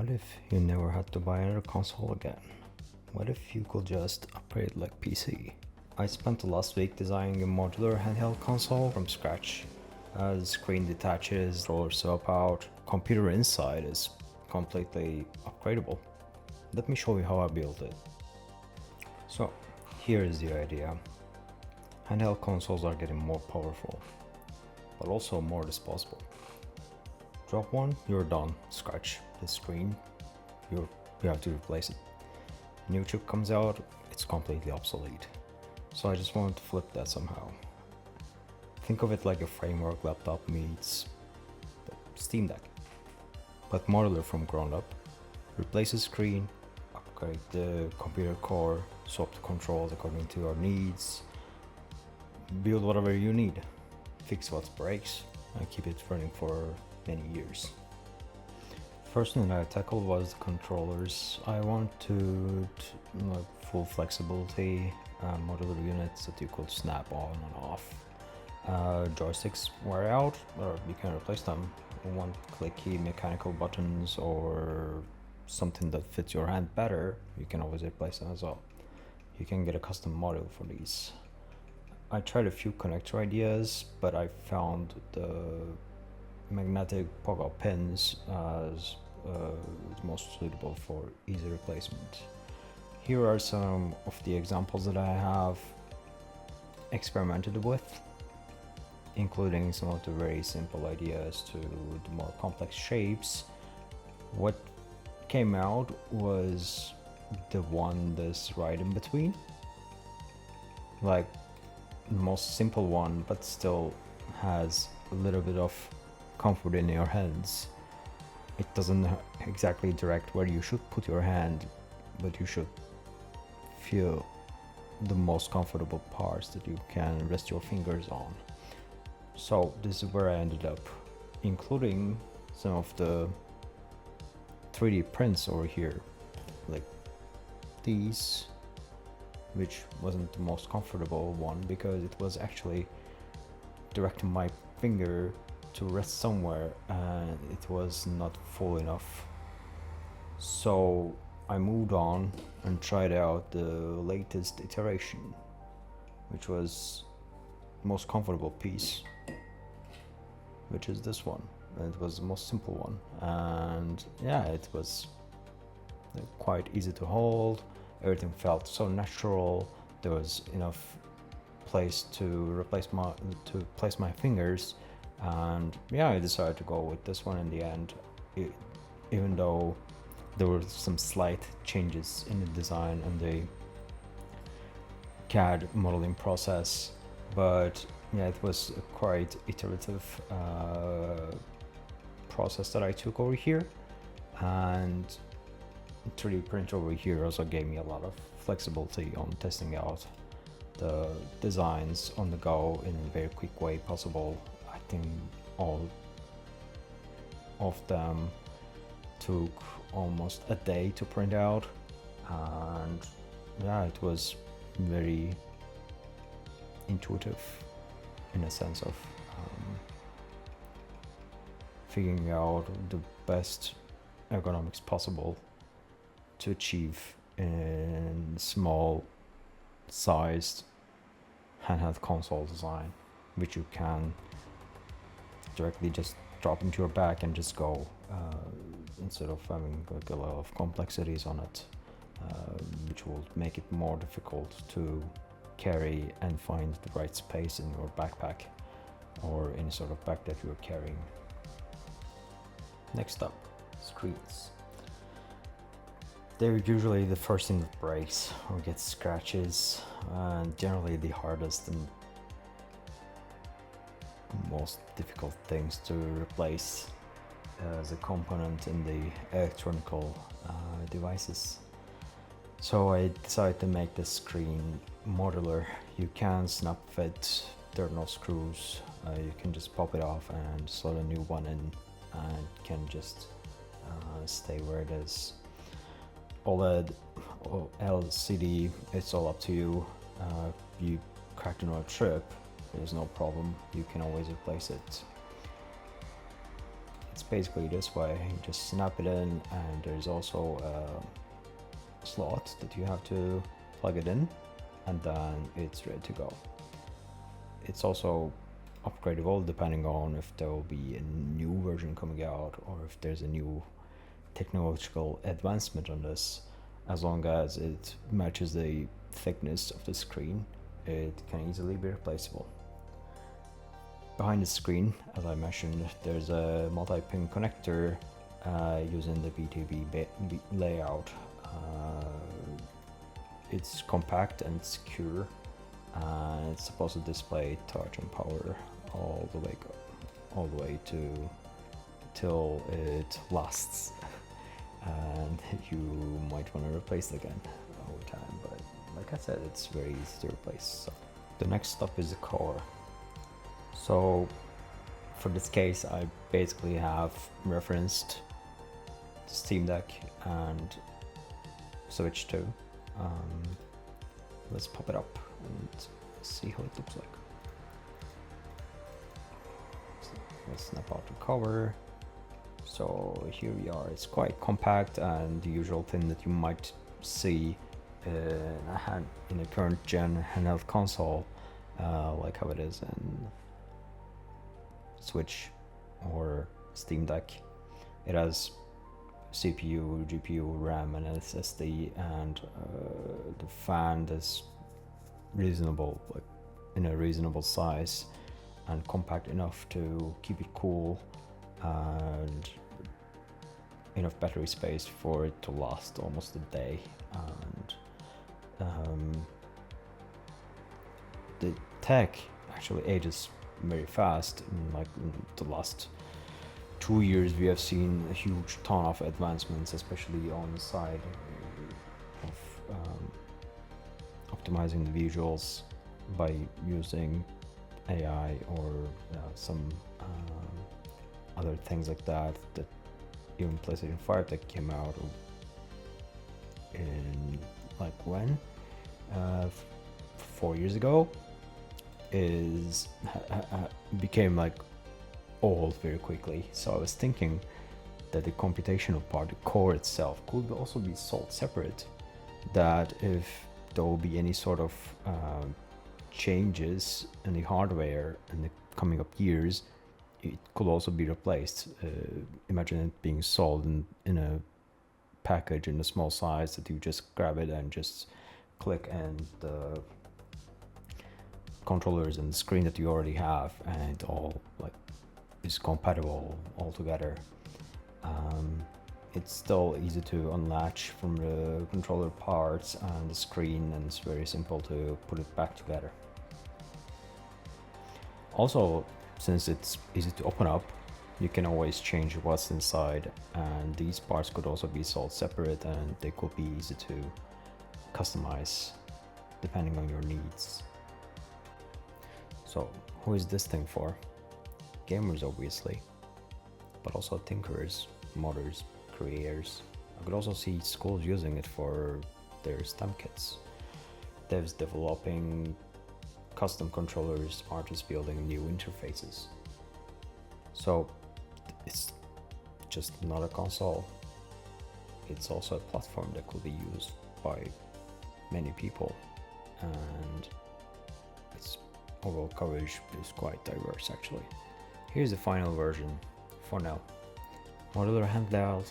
What if you never had to buy another console again? What if you could just upgrade like PC? I spent the last week designing a modular handheld console from scratch. The screen detaches, rollers swap out, computer inside is completely upgradable. Let me show you how I built it. So here is the idea. Handheld consoles are getting more powerful, but also more disposable. Drop one, you're done. Scratch the screen, you have to replace it. New chip comes out, it's completely obsolete. So I just wanted to flip that somehow. Think of it like a framework laptop meets Steam Deck, but modular from ground up. Replace the screen, upgrade the computer core, swap the controls according to your needs, build whatever you need, fix what breaks, and keep it running for many years. First thing I tackled was the controllers. I wanted full flexibility, modular units that you could snap on and off. Joysticks wear out, or you can replace them. You want clicky mechanical buttons or something that fits your hand better, you can always replace them as well. You can get a custom module for these. I tried a few connector ideas, but I found the magnetic puck-out pins as most suitable for easy replacement. Here are some of the examples that I have experimented with, including some of the very simple ideas to the more complex shapes. What came out was the one that's right in between, like the most simple one, but still has a little bit of comfort in your hands. It doesn't exactly direct where you should put your hand, but you should feel the most comfortable parts that you can rest your fingers on. So this is where I ended up, including some of the 3D prints over here, like these, which wasn't the most comfortable one because it was actually directing my finger to rest somewhere and it was not full enough. So I moved on and tried out the latest iteration, which was the most comfortable piece, which is this one. It was the most simple one, and yeah, it was quite easy to hold. Everything felt so natural. There was enough place to place my fingers, and yeah, I decided to go with this one in the end, even though there were some slight changes in the design and the CAD modeling process, but yeah, it was a quite iterative process that I took over here, and 3D print over here also gave me a lot of flexibility on testing out the designs on the go in a very quick way possible. I think all of them took almost a day to print out, and yeah, it was very intuitive in a sense of figuring out the best ergonomics possible to achieve in small sized handheld console design, which you can directly just drop into your bag and just go, instead of having like a lot of complexities on it, which will make it more difficult to carry and find the right space in your backpack or any sort of bag that you're carrying. Next up, screens. They're usually the first thing that breaks or gets scratches, and generally the hardest and most difficult things to replace as a component in the electronical devices. So I decided to make the screen modular. You can snap fit, there are no screws, you can just pop it off and slot a new one in, and it can just stay where it is. OLED or LCD, it's all up to you. You cracked another chip, there's no problem, you can always replace it. It's basically this way. You just snap it in, and there's also a slot that you have to plug it in, and then it's ready to go. It's also upgradable depending on if there will be a new version coming out or if there's a new technological advancement on this. As long as it matches the thickness of the screen, it can easily be replaceable. Behind the screen, as I mentioned, there's a multi-pin connector using the BTB layout. It's compact and secure, and it's supposed to display touch and power all the way to till it lasts, and you might want to replace it again over time. But like I said, it's very easy to replace. So the next step is the core. So for this case, I basically have referenced the Steam Deck and Switch 2. Let's pop it up and see how it looks like. So let's snap out the cover. So here we are. It's quite compact and the usual thing that you might see in a current gen handheld console, like how it is in Switch or Steam Deck. It has CPU, GPU, RAM, and SSD, and the fan is reasonable, like in a reasonable size, and compact enough to keep it cool, and enough battery space for it to last almost a day. And the tech actually ages very fast. In the last 2 years we have seen a huge ton of advancements, especially on the side of optimizing the visuals by using AI or some other things like that even PlayStation 5 that came out in like when 4 years ago became like old very quickly. So I was thinking that the computational part, the core itself, could also be sold separate, that if there will be any sort of changes in the hardware in the coming up years, it could also be replaced. Imagine it being sold in a package in a small size that you just grab it and just click, and the controllers and the screen that you already have, and it all like is compatible all together. It's still easy to unlatch from the controller parts and the screen, and it's very simple to put it back together. Also, since it's easy to open up, you can always change what's inside, and these parts could also be sold separate, and they could be easy to customize depending on your needs. So who is this thing for? Gamers, obviously, but also thinkers, modders, creators. I could also see schools using it for their STEM kits, devs developing custom controllers, artists building new interfaces. So it's just not a console, it's also a platform that could be used by many people, and its overall coverage is quite diverse actually. Here's the final version for now. Modular handheld,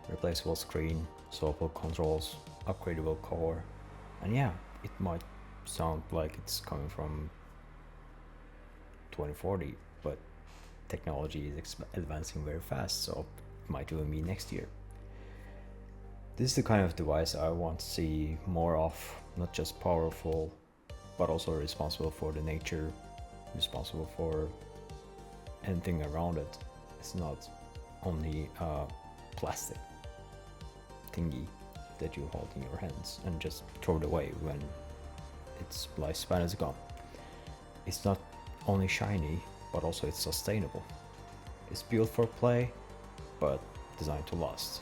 replaceable screen, swappable controls, upgradable core, and yeah, it might sound like it's coming from 2040, but technology is advancing very fast, so it might even be next year. This is the kind of device I want to see more of, not just powerful, but also responsible for the nature, responsible for anything around it. It's not only a plastic thingy that you hold in your hands and just throw it away when its lifespan is gone. It's not only shiny, but also it's sustainable. It's built for play, but designed to last.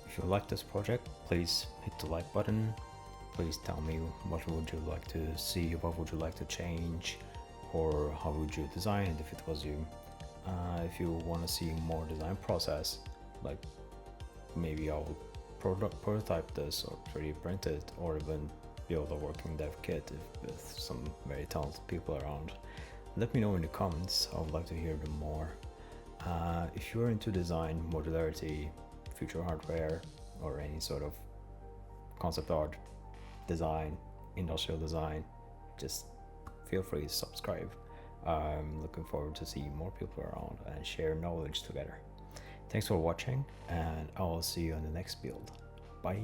If you like this project, please hit the like button. Please tell me what would you like to see, what would you like to change, or how would you design it if it was you. If you want to see more design process, like maybe I'll prototype this or 3D print it, or even build a working dev kit with some very talented people around. Let me know in the comments. I would like to hear them more. If you're into design, modularity, future hardware, or any sort of concept art, design, industrial design, just feel free to subscribe. I'm looking forward to see more people around and share knowledge together. Thanks for watching, and I will see you on the next build. Bye.